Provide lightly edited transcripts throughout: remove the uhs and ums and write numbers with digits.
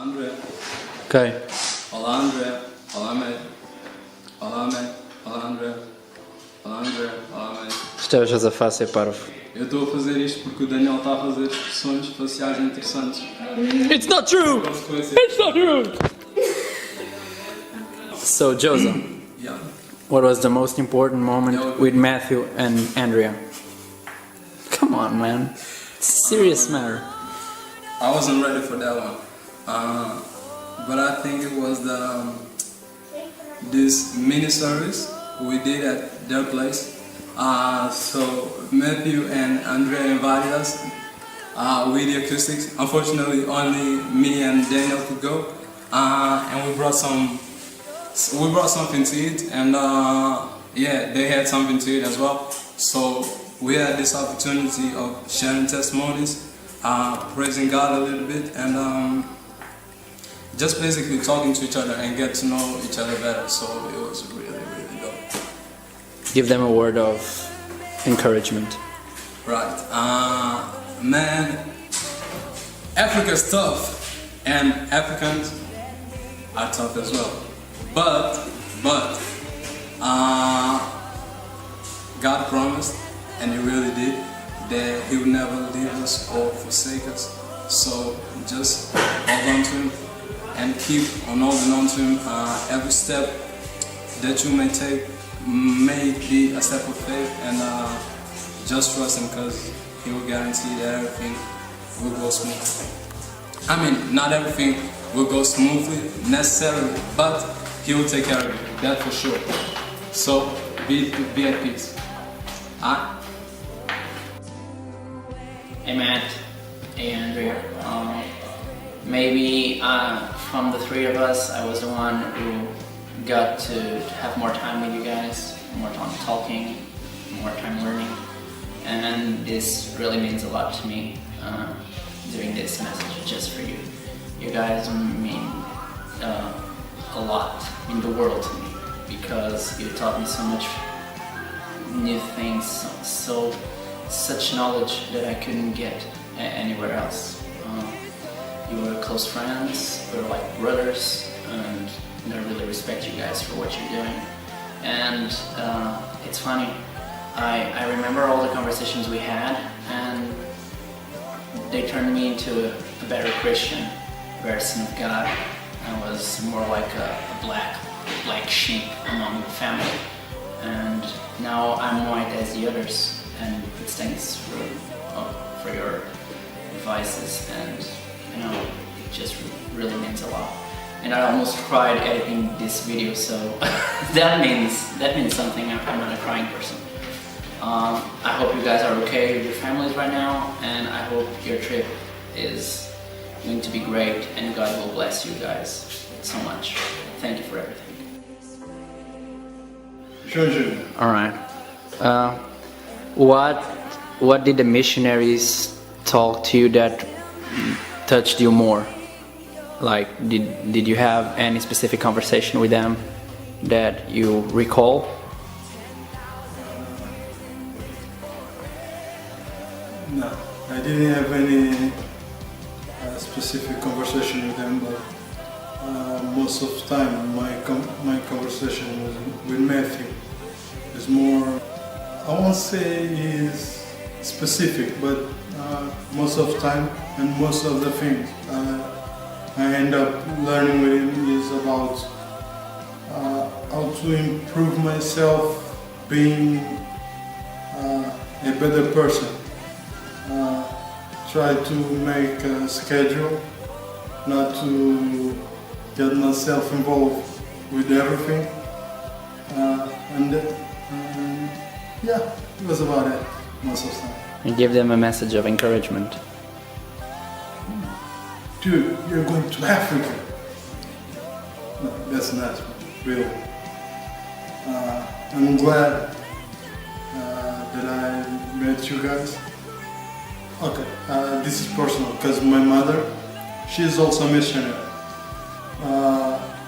Andrea. Ok. Olá, Andrea. Olá, Matt. Olá, Matt. Olá, Andrea. Olá, Andrea. Olá, Matt. Estejas a face parvo. Eu estou a fazer isto porque o Daniel está a fazer expressões faciais interessantes. It's not true! It's not true! So, Joseph, Yeah. what was the most important moment with Matthew and Andrea? Come on, man. It's a serious matter. I wasn't ready for that one. But I think it was this mini service we did at their place. So Matthew and Andrea invited us with the Acoustics. Unfortunately, only me and Daniel could go, and we brought something to eat, and yeah, they had something to eat as well. So we had this opportunity of sharing testimonies, praising God a little bit, and just basically talking to each other and get to know each other better. So it was really, really dope. Give them a word of encouragement. Right. Man, Africa's tough, and Africans are tough as well. But God promised, and He really did, that He would never leave us or forsake us. So just hold on to Him and keep on holding on to Him. Every step that you may take may be a step of faith, and just trust Him, because He will guarantee that everything will go smoothly. I mean, not everything will go smoothly necessarily, but He will take care of you, that for sure. So be at peace. Hey Matt, hey Andrea. Maybe from the three of us, I was the one who got to have more time with you guys, more time talking, more time learning, and this really means a lot to me, doing this message just for you. You guys mean a lot, mean the world to me, because you taught me so much new things, such knowledge that I couldn't get anywhere else. You were close friends, we were like brothers, and I really respect you guys for what you're doing. And it's funny, I remember all the conversations we had, and they turned me into a better Christian, a better son of God. I was more like a black sheep among the family, and now I'm white as the others. And thanks for your advices, and you know, it just really means a lot. And I almost cried editing this video, so that means something. I'm not a crying person. I hope you guys are okay with your families right now, and I hope your trip is going to be great, and God will bless you guys so much. Thank you for everything. Sure. All right. What did the missionaries talk to you that touched you more? Like, did you have any specific conversation with them that you recall? No, I didn't have any specific conversation with them, but most of the time my conversation was with Matthew. It's more, I won't say he's specific, but most of the time and most of the things I end up learning with him is about how to improve myself, being a better person. Try to make a schedule, not to get myself involved with everything, and yeah, it was about it most of the time. And give them a message of encouragement. Dude, you're going to Africa. No, that's not real. I'm glad that I met you guys. Okay, this is personal because my mother, she is also a missionary.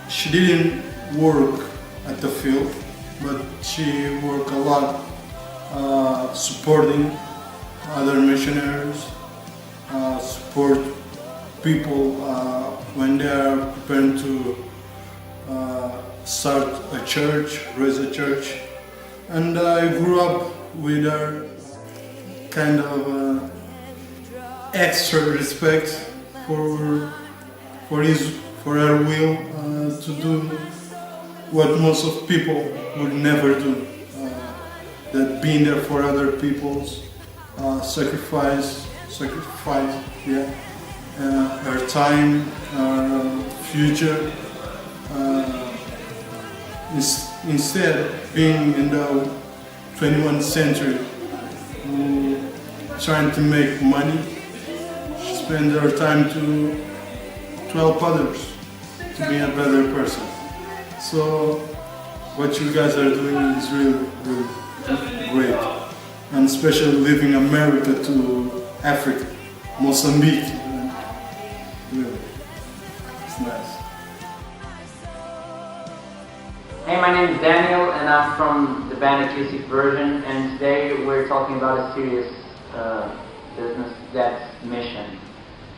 She didn't work at the field, but she worked a lot supporting other missionaries, support people when they are preparing to start a church, raise a church. And I grew up with a kind of extra respect for her will to do what most of people would never do. That being there for other people's sacrifice, yeah, her time, her future. Instead, being in the 21st century, trying to make money, she spends her time to help others to be a better person. So, what you guys are doing is really, really great, and especially leaving America to Africa, Mozambique. Really, it's nice. Hey, my name is Daniel, and I'm from the band Acoustic version, and today we're talking about a serious business, that's mission.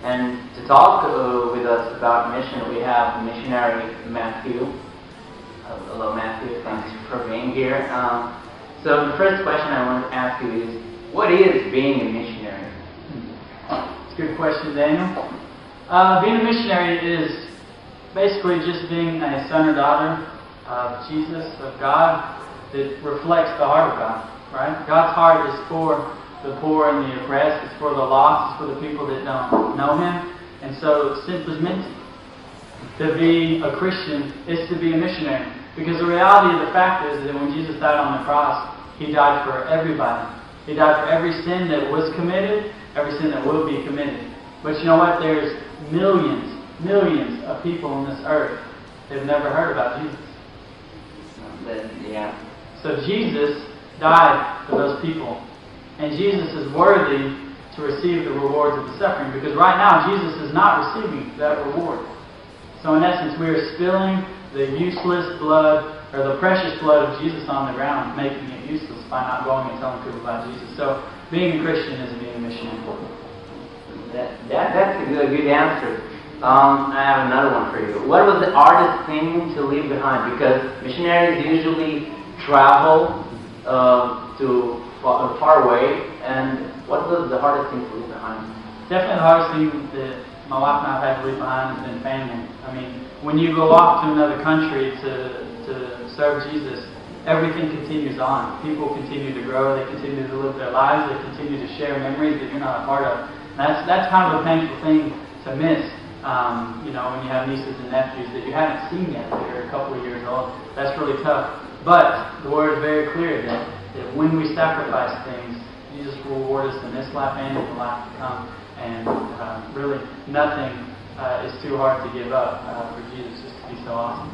And to talk with us about mission, we have missionary Matthew. Hello Matthew, thanks for being here. So the first question I want to ask you is, what is being a missionary? It's a good question, Daniel. Being a missionary is basically just being a son or daughter of Jesus, of God, that reflects the heart of God, right? God's heart is for the poor and the oppressed, it's for the lost, it's for the people that don't know Him. And so simply meant to be a Christian is to be a missionary. Because the reality of the fact is that when Jesus died on the cross, He died for everybody. He died for every sin that was committed, every sin that will be committed. But you know what? There's millions of people on this earth that have never heard about Jesus. Yeah. So Jesus died for those people. And Jesus is worthy to receive the rewards of the suffering. Because right now, Jesus is not receiving that reward. So in essence, we are spilling the useless blood, or the precious blood of Jesus on the ground, making it useless by not going and telling people about Jesus. So being a Christian is being a missionary. That's a good answer. I have another one for you. What was the hardest thing to leave behind? Because missionaries usually travel to far away, and what was the hardest thing to leave behind? Definitely the hardest thing that my wife and I have had to leave behind has been family. I mean, when you go off to another country to serve Jesus, everything continues on. People continue to grow, they continue to live their lives, they continue to share memories that you're not a part of. And that's kind of a painful thing to miss. When you have nieces and nephews that you haven't seen yet, that are a couple of years old, that's really tough. But the Word is very clear that when we sacrifice things, Jesus will reward us in this life and in the life to come. And really, nothing is too hard to give up for Jesus just to be so awesome.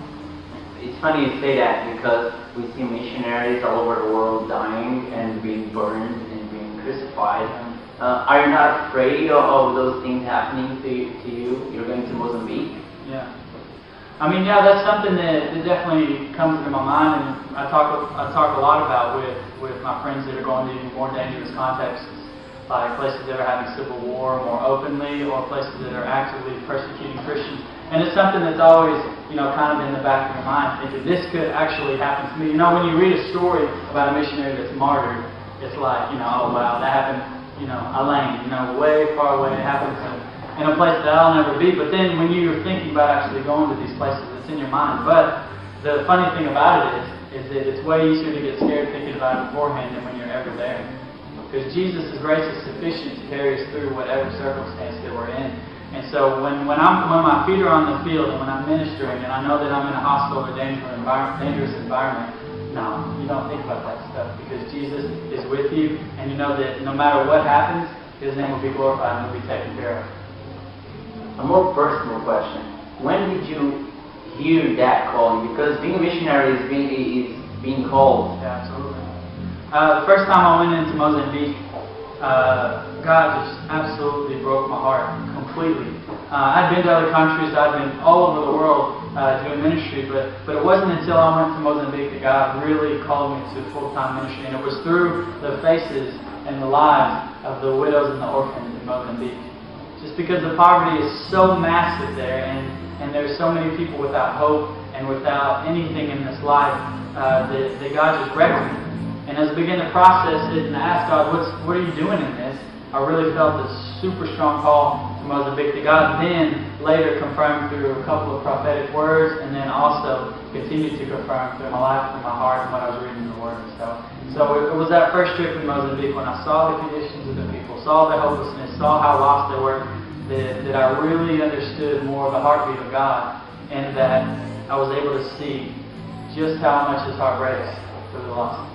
It's funny you say that because we see missionaries all over the world dying and being burned and being crucified. Are you not afraid of those things happening to you? You're going to Mozambique? Yeah. I mean, yeah, that's something that definitely comes into my mind, and I talk a lot about with my friends that are going to even more dangerous contexts, like places that are having civil war more openly, or places that are actively persecuting Christians. And it's something that's always, kind of in the back of your mind, thinking this could actually happen to me. When you read a story about a missionary that's martyred, it's like, oh wow, that happened. Elaine, way far away, it happens in a place that I'll never be. But then when you're thinking about actually going to these places, it's in your mind. But the funny thing about it is that it's way easier to get scared thinking about it beforehand than when you're ever there. Because Jesus' grace is sufficient to carry us through whatever circumstance that we're in. And so when my feet are on the field and when I'm ministering and I know that I'm in a hostile or dangerous environment, no, you don't think about that stuff because Jesus is with you, and you know that no matter what happens, His name will be glorified and will be taken care of. A more personal question. When did you hear that calling? Because being a missionary is being called. Yeah, absolutely. The first time I went into Mozambique, God just absolutely broke my heart completely. I'd been to other countries, I'd been all over the world doing ministry, but it wasn't until I went to Mozambique that God really called me to full-time ministry, and it was through the faces and the lives of the widows and the orphans in Mozambique. just because the poverty is so massive there, and there's so many people without hope and without anything in this life, that God just wrecked me. And as I began to process it and ask God, what are you doing in this? I really felt this super strong call to Mozambique that God then later confirmed through a couple of prophetic words, and then also continued to confirm through my life, through my heart, and what I was reading in the Word. So it was that first trip in Mozambique when I saw the conditions of the people, saw their hopelessness, saw how lost they were, that I really understood more of the heartbeat of God, and that I was able to see just how much His heart breaks for the lost.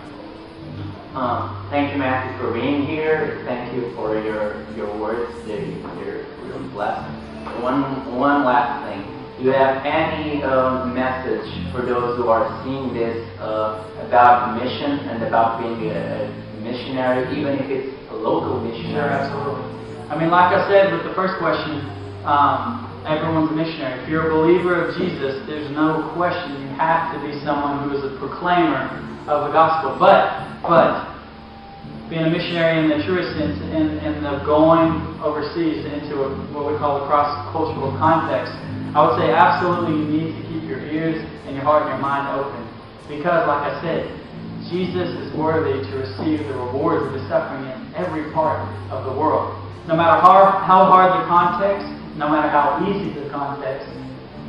Thank you, Matthew, for being here. Thank you for your words. They're really blessed. One last thing. Do you have any message for those who are seeing this about mission and about being a missionary, even if it's a local missionary? Sure, absolutely. I mean, like I said with the first question, everyone's a missionary. If you're a believer of Jesus, there's no question you have to be someone who is a proclaimer of the gospel. But being a missionary in the truest sense, in the going overseas into what we call a cross-cultural context, I would say absolutely you need to keep your ears and your heart and your mind open. Because, like I said, Jesus is worthy to receive the rewards of His suffering in every part of the world. No matter how hard the context, no matter how easy the context,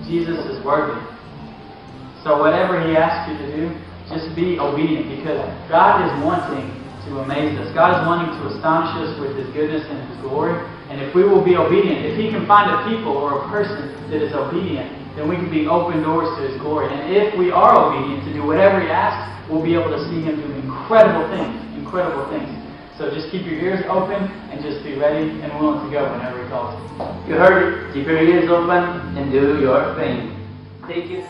Jesus is worthy. So whatever He asks you to do, just be obedient, because God is wanting to amaze us. God is wanting to astonish us with His goodness and His glory. And if we will be obedient, if He can find a people or a person that is obedient, then we can be open doors to His glory. And if we are obedient to do whatever He asks, we'll be able to see Him do incredible things. Incredible things. So just keep your ears open and just be ready and willing to go whenever He calls. You heard it. Keep your ears open and do your thing. Take it.